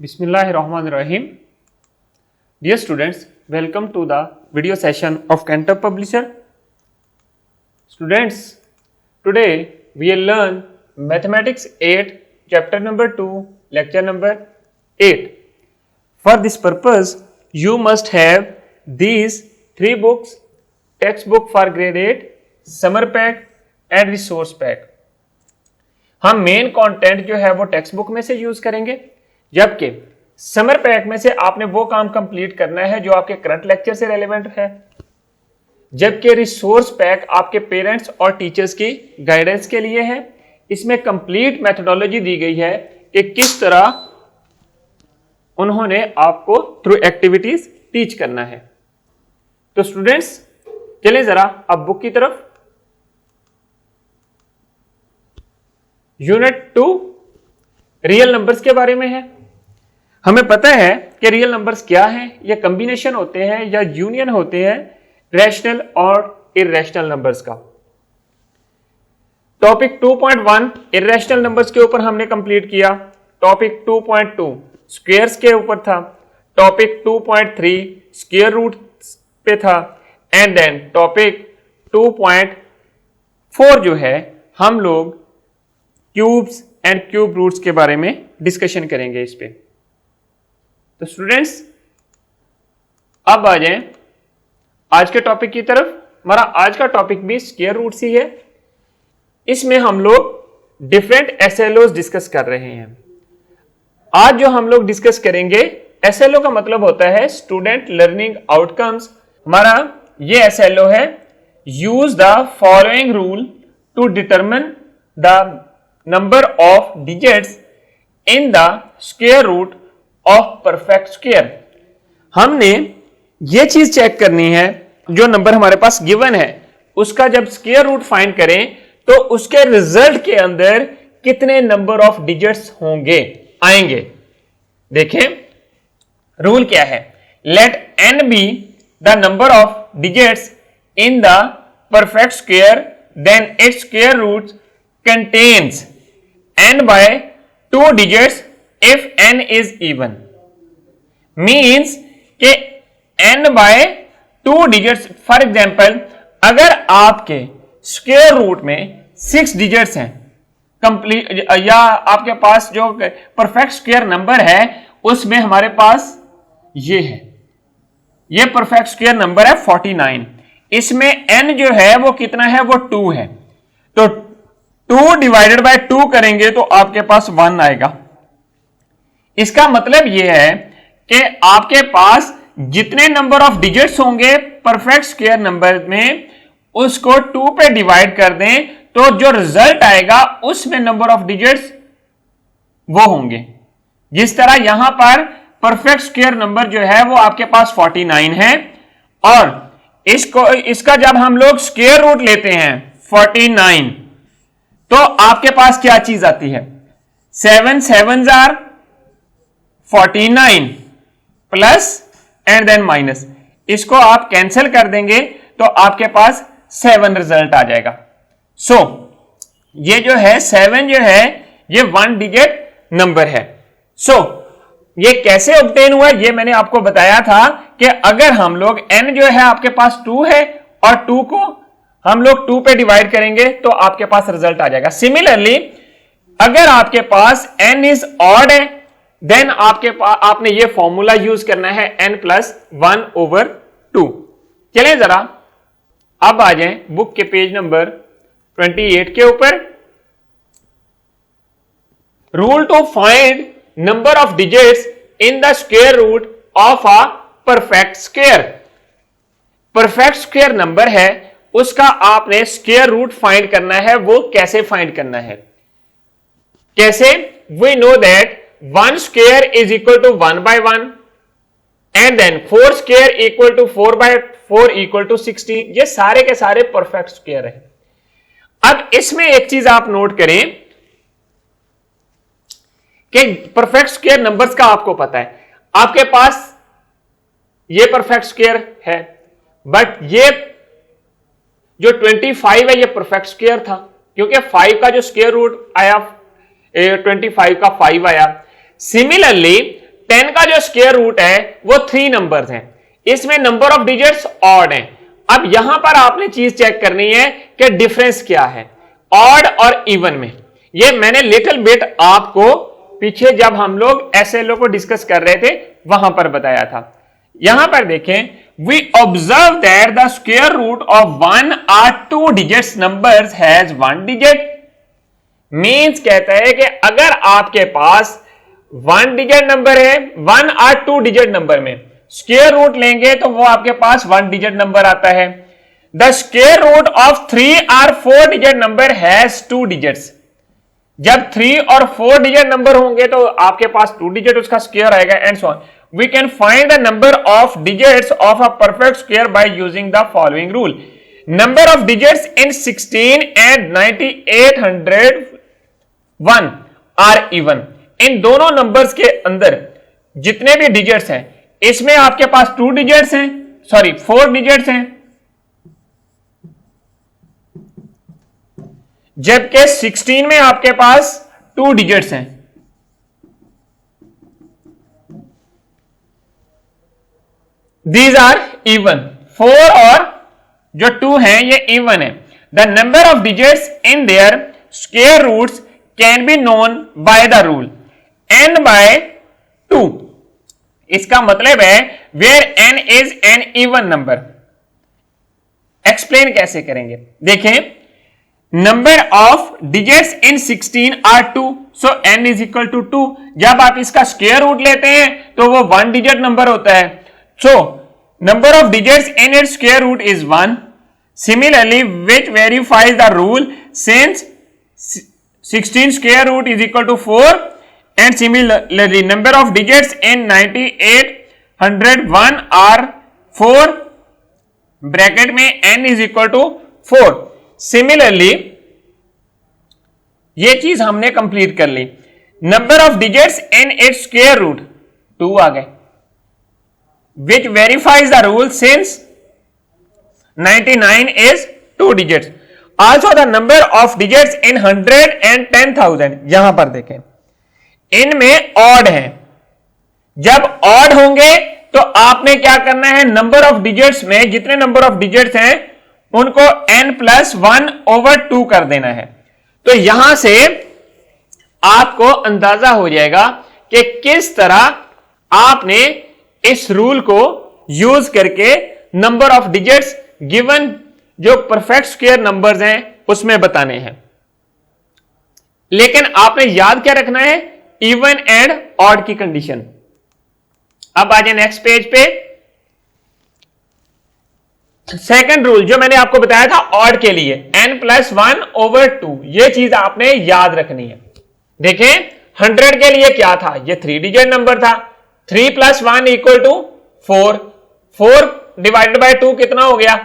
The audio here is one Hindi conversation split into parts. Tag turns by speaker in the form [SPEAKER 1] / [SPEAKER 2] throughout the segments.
[SPEAKER 1] Bismillahirrahmanirrahim. Dear students, welcome to the video session of Cantor Publisher. Students, today we will learn Mathematics 8, chapter number 2, lecture number 8. For this purpose, you must have these three books: textbook for grade 8, summer pack and resource pack. हम मेन कंटेंट जो है वो टेक्स्ट बुक में से यूज करेंगे, जबकि समर पैक में से आपने वो काम कंप्लीट करना है जो आपके करंट लेक्चर से रेलेवेंट है, जबकि रिसोर्स पैक आपके पेरेंट्स और टीचर्स की गाइडेंस के लिए है। इसमें कंप्लीट मेथोडोलॉजी दी गई है कि किस तरह उन्होंने आपको थ्रू एक्टिविटीज टीच करना है। तो स्टूडेंट्स चलिए जरा अब बुक की तरफ। यूनिट 2 रियल नंबर्स के बारे में है। हमें पता है कि रियल नंबर्स क्या हैं, ये कॉम्बिनेशन होते हैं या यूनियन होते हैं रैशनल और इर्रेशनल नंबर्स का। टॉपिक 2.1 इर्रेशनल नंबर्स के ऊपर हमने कंप्लीट किया। टॉपिक 2.2 स्क्वायर्स के ऊपर था। टॉपिक 2.3 स्क्वायर रूट पे था। एंड देन टॉपिक 2.4 जो है हम लोग क्यूब्स एंड क्यूब रूट्स के बारे में डिस्कशन करेंगे इस पे। तो स्टूडेंट्स अब आ जाएं आज के टॉपिक की तरफ। हमारा आज का टॉपिक भी स्क्वायर रूट्स ही है। इसमें हम लोग डिफरेंट एसएलओज डिस्कस कर रहे हैं। आज जो हम लोग डिस्कस करेंगे, एसएलओ का मतलब होता है स्टूडेंट लर्निंग आउटकम्स। हमारा ये एसएलओ है, use the following rule to determine the number of digits in the square root of perfect square. हमने ये चीज चेक करनी है, जो नंबर हमारे पास गिवन है उसका जब स्क्वायर रूट फाइंड करें तो उसके रिजल्ट के अंदर कितने नंबर ऑफ डिजिट्स होंगे आएंगे। देखें रूल क्या है, let n be the number of digits in the perfect square then its square root contains n by 2 digits if n is even। Means कि n by 2 digits, for example अगर आपके स्क्वायर रूट में 6 डिजिट्स हैं कंप्लीट, या आपके पास जो परफेक्ट स्क्वायर नंबर है उसमें हमारे पास ये है, ये परफेक्ट स्क्वायर नंबर है 49। इसमें n जो है वो कितना है, वो 2 है। तो 2 डिवाइडेड बाय 2 करेंगे तो आपके पास 1 आएगा। इसका मतलब यह है कि आपके पास जितने नंबर ऑफ डिजिट्स होंगे परफेक्ट स्क्वायर नंबर में, उसको 2 पे डिवाइड कर दें तो जो रिजल्ट आएगा उसमें नंबर ऑफ डिजिट्स वो होंगे। जिस तरह यहां पर परफेक्ट स्क्वायर नंबर जो है वो आपके पास 49 है, और इसका जब हम लोग स्क्वायर रूट लेते हैं 49 तो आपके पास क्या चीज आती है, 7 7s are 49 plus and then minus. इसको आप कैंसिल कर देंगे तो आपके पास 7 रिजल्ट आ जाएगा। सो ये जो है 7 जो है ये 1 डिजिट नंबर है। सो ये कैसे ऑब्टेन हुआ, ये मैंने आपको बताया था कि अगर हम लोग n जो है आपके पास 2 है और 2 को हम लोग 2 पे डिवाइड करेंगे तो आपके पास रिजल्ट आ जाएगा। सिमिलरली अगर आपके पास n इज ऑड है देन आपने ये फॉर्मूला यूज करना है n+1/2। चलिए जरा अब आ जाएं बुक के पेज नंबर 28 के ऊपर। Rule to find number of digits in the square root of a perfect square. Perfect square number है, उसका आपने स्क्वायर रूट फाइंड करना है। वो कैसे फाइंड करना है, कैसे? We know that 1 square is equal to 1/1 and then 4 square equal to 4/4 equal to 16। ये सारे के सारे परफेक्ट स्क्वायर है। अब इसमें एक चीज आप नोट करें कि परफेक्ट स्क्वायर नंबर्स का आपको पता है, आपके पास ये परफेक्ट स्क्वायर है, बट ये जो 25 है ये परफेक्ट स्क्वायर था, क्योंकि 5 का जो स्क्वायर रूट आया 25 का 5 आया। सिमिलरली 10 का जो स्क्वायर रूट है वो 3 नंबर्स हैं, इसमें नंबर ऑफ डिजिट्स ऑड हैं। अब यहां पर आपने चीज चेक करनी है कि डिफरेंस क्या है ऑड और इवन में। ये मैंने लिटिल बिट आपको पीछे जब हम लोग एसएलओ को डिस्कस कर रहे थे वहां पर बताया था। यहां पर देखें, we observe that the square root of 1 or 2 digits numbers has 1 digit. Means कहता है कि अगर आपके पास 1 डिजिट नंबर है, 1 or 2 डिजिट नंबर में स्क्वायर रूट लेंगे तो वो आपके पास 1 डिजिट नंबर आता है। The square root of 3 or 4 digit number has 2 digits. जब 3 और 4 डिजिट नंबर होंगे तो आपके पास 2 डिजिट उसका स्क्वायर आएगा and so on. We can find the number of digits of a perfect square by using the following rule. Number of digits in 16 and 9801 are even. इन दोनों नंबर्स के अंदर जितने भी डिजिट्स हैं इसमें आपके पास 2 डिजिट्स हैं, सॉरी 4 डिजिट्स हैं, जबकि 16 में आपके पास 2 डिजिट्स हैं। दीज आर इवन, 4 और जो 2 हैं ये इवन है। The number of digits in their square roots can be known by the rule n by 2। इसका मतलब है where n is an even number. Explain कैसे करेंगे, देखें, number of digits in 16 are 2, so n is equal to 2। जब आप इसका स्क्वायर रूट लेते हैं तो वो 1 डिजिट नंबर होता है। So number of digits in its square root is 1। Similarly which verifies the rule since 16 square root is equal to 4 and similarly number of digits in 9801 are 4 bracket में n is equal to 4। Similarly ये चीज हमने कंप्लीट कर ली। Number of digits in its square root 2 आ गए, which verifies the rule since 99 is 2 digits. Also the number of digits in 100 and 10,000, यहां पर देखें इनमें ऑड है। जब ऑड होंगे तो आपने क्या करना है, नंबर ऑफ डिजिट्स में जितने नंबर ऑफ डिजिट्स हैं उनको n+1/2 कर देना है। तो यहां से आपको अंदाजा हो जाएगा कि किस तरह आपने इस रूल को यूज करके नंबर ऑफ डिजिट्स गिवन जो परफेक्ट स्क्वायर नंबर्स हैं उसमें बताने हैं। लेकिन आपने याद क्या रखना है, इवन एंड ऑड की कंडीशन। अब आ जाए नेक्स्ट पेज पे। सेकंड रूल जो मैंने आपको बताया था ऑड के लिए, n+1/2, ये चीज आपने याद रखनी है। देखें 100 के लिए क्या था, ये 3 डिजिट नंबर था। 3 + 1 = 4, 4 डिवाइडेड बाय 2 कितना हो गया,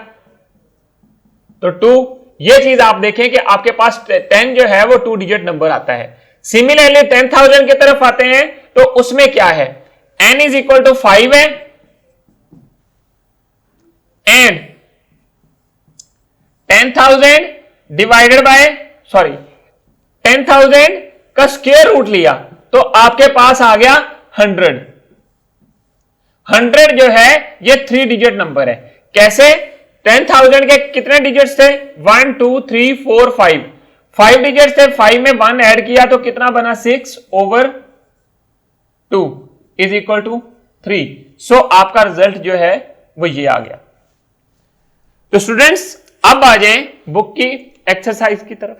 [SPEAKER 1] तो 2। ये चीज आप देखें कि आपके पास 10 जो है वो 2 डिजिट नंबर आता है। सिमिलरली 10,000 की तरफ आते हैं तो उसमें क्या है, n = 5 है एंड 10,000 डिवाइडेड बाय 10,000 का स्क्वायर रूट लिया तो आपके पास आ गया 100। 100 जो है ये 3 डिजिट नंबर है। कैसे, 10,000 के कितने डिजिट्स थे, 1 2 3 4 5, 5 डिजिट्स थे, 5 में 1 ऐड किया तो कितना बना, 6/2 = 3। सो आपका रिजल्ट जो है वो ये आ गया। तो स्टूडेंट्स अब आ जाएं बुक की एक्सरसाइज की तरफ।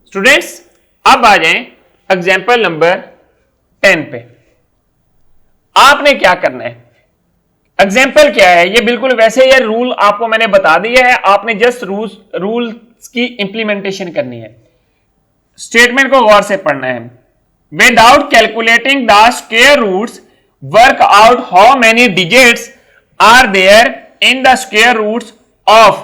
[SPEAKER 1] स्टूडेंट्स अब आ जाएं एग्जाम्पल नंबर 10 पे। आपने क्या करना है, एग्जाम्पल क्या है, ये बिल्कुल वैसे ये रूल आपको मैंने बता दिया है, आपने जस्ट रूल्स की इंप्लीमेंटेशन करनी है। स्टेटमेंट को गौर से पढ़ना है। Without calculating the square roots work out how many digits are there in the square roots of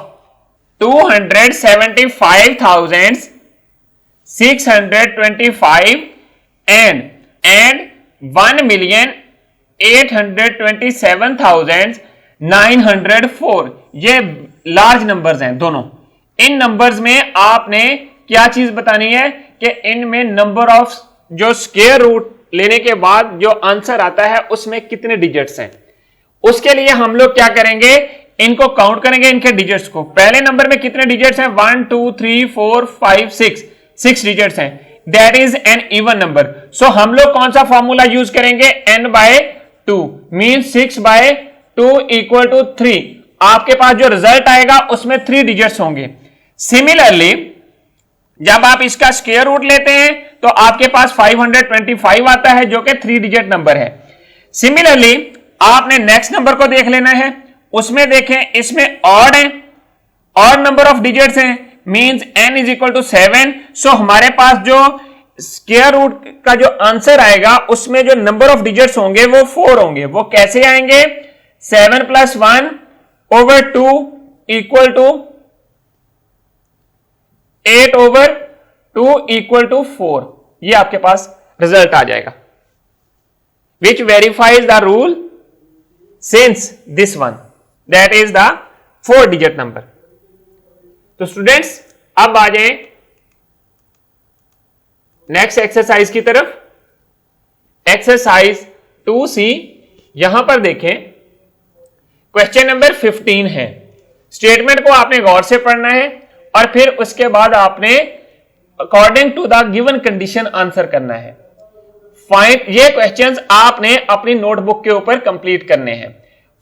[SPEAKER 1] 275,625 and 1,827,904। ये लार्ज नंबर्स हैं दोनों। इन नंबर्स में आपने क्या चीज बतानी है कि इनमें नंबर ऑफ जो स्क्वायर रूट लेने के बाद जो आंसर आता है उसमें कितने डिजिट्स हैं, उसके लिए हम लोग क्या करेंगे, इनको काउंट करेंगे, इनके डिजिट्स को। पहले नंबर में कितने डिजिट्स हैं, 1 2 3 4 5 6 डिजिट्स हैं, that is an even number. So हम लोग कौन सा फॉर्मूला यूज करेंगे, n/2 मीन 6/2 इक्वल टू 3। आपके पास जो रिजल्ट आएगा उसमें 3 डिजिट्स होंगे। सिमिलरली जब आप इसका स्क्वायर रूट लेते हैं तो आपके पास 525 आता है जो कि 3 डिजिट नंबर है। सिमिलरली आपने नेक्स्ट नंबर को देख लेना है, उसमें देखें इसमें ऑड है, ऑड नंबर ऑफ डिजिट्स हैं, means n is equal to 7। So हमारे पास जो स्क्वायर रूट का जो आंसर आएगा उसमें जो नंबर ऑफ डिजिट्स होंगे वो 4 होंगे। वो कैसे आएंगे, 7 + 1/2 इक्वल टू 8/2 इक्वल टू 4। ये आपके पास रिजल्ट आ जाएगा, which verifies the rule since this one, that is the 4 digit number. तो स्टूडेंट्स अब आ जाएं नेक्स्ट एक्सरसाइज की तरफ। एक्सरसाइज 2C, यहां पर देखें क्वेश्चन नंबर 15 है। स्टेटमेंट को आपने गौर से पढ़ना है और फिर उसके बाद आपने according to the given condition answer करना है। फाइंड, ये क्वेश्चंस आपने अपनी नोटबुक के ऊपर कंप्लीट करने हैं।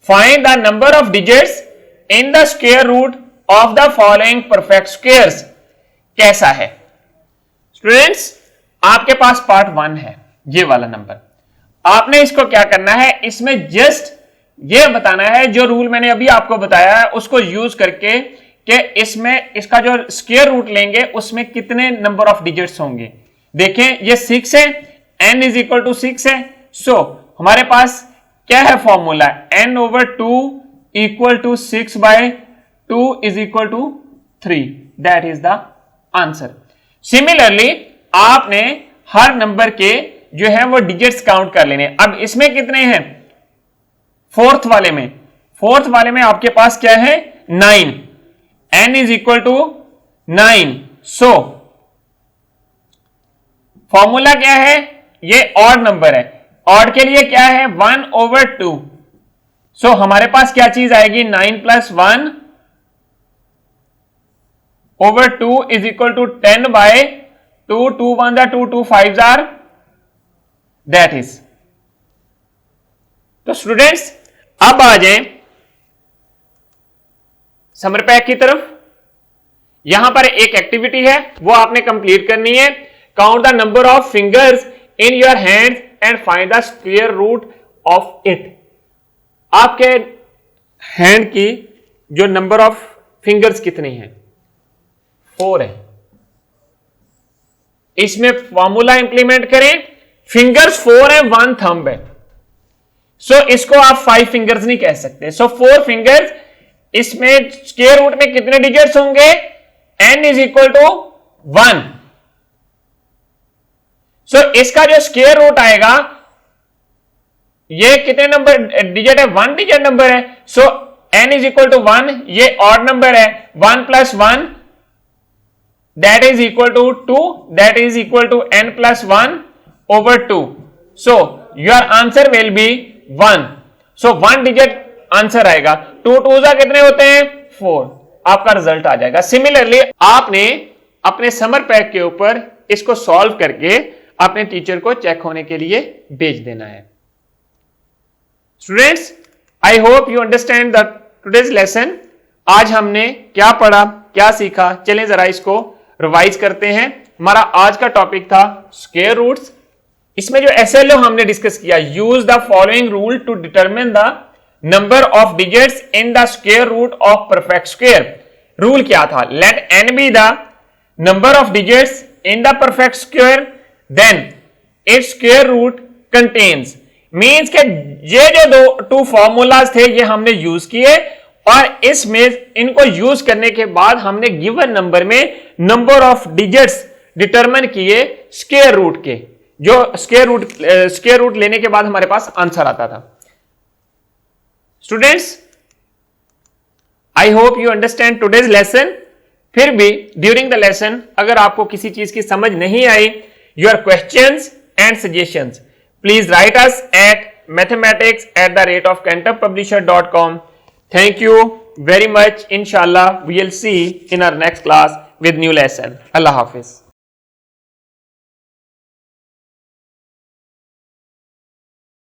[SPEAKER 1] Find the number of digits in the square root of the following perfect squares. कैसा है स्टूडेंट्स, आपके पास पार्ट 1 है, ये वाला नंबर। आपने इसको क्या करना है, इसमें जस्ट ये बताना है जो रूल मैंने अभी आपको बताया है उसको यूज करके कि इसमें इसका जो स्क्वायर रूट लेंगे उसमें कितने नंबर ऑफ डिजिट्स होंगे। देखें ये 6 है, n इज इक्वल टू 6 है। सो हमारे पास क्या है formula, n/2 equal to 6/2 is equal to 3, that is the answer. Similarly आपने हर नंबर के जो है वो डिजिट्स काउंट कर लेने। अब इसमें कितने हैं, फोर्थ वाले में आपके पास क्या है, 9, n is equal to 9। So formula क्या है, ये ऑड नंबर है, ऑड के लिए क्या है 1/2। सो हमारे पास क्या चीज आएगी, 9 + 1/2 is equal to 10/2, 2 1 = 2, 2 5 = that is. तो स्टूडेंट्स अब आ जाएं समर पैक की तरफ। यहां पर एक एक्टिविटी है वो आपने कंप्लीट करनी है। Count the number of fingers in your hand and find the square root of it. आपके हैंड की जो नंबर ऑफ फिंगर्स कितनी हैं, 4 है। इसमें फॉर्मूला इंप्लीमेंट करें, फिंगर्स 4 है, 1 थंब है। सो इसको आप 5 फिंगर्स नहीं कह सकते। सो 4 फिंगर्स, इसमें स्क्वायर रूट में कितने डिजिट्स होंगे, n इज इक्वल टू 1। सो इसका जो स्क्वायर रूट आएगा, ये कितने नंबर डिजिट है, 1 डिजिट नंबर है। So n is equal to 1, ये ऑड नंबर है, 1 + 1 that is equal to 2, that is equal to n + 1/2। So your answer will be 1। So 1 digit answer आएगा। 2 2 कितने होते हैं, 4, आपका रिजल्ट आ जाएगा। सिमिलरली आपने अपने समर पैक के ऊपर इसको सॉल्व करके अपने टीचर को चेक होने के लिए भेज देना है। Students I hope you understand the today's lesson. आज हमने क्या पढ़ा, क्या सीखा, चलें जरा इसको रिवाइज करते हैं। हमारा आज का टॉपिक था स्क्वायर रूट्स। इसमें जो SLO हमने डिस्कस किया, use the following rule to determine the number of digits in the square root of perfect square. Rule क्या था, let n be the number of digits in the perfect square, then its square root contains. Means के ये जो टू फॉर्मूलाज थे ये हमने यूज किए और इसमें इनको यूज करने के बाद हमने गिवन नंबर में नंबर ऑफ डिजिट्स डिटरमिन किए स्क्वायर रूट के, जो स्क्वायर रूट लेने के बाद हमारे पास आंसर आता था। Students I hope you understand today's lesson. फिर भी ड्यूरिंग द लेसन अगर आपको किसी चीज की समझ नहीं आई, your questions and suggestions Please write us at mathematics@cantabpublisher.com. Thank you very much. Inshallah, we'll see in our next class with new lesson. Allah Hafiz.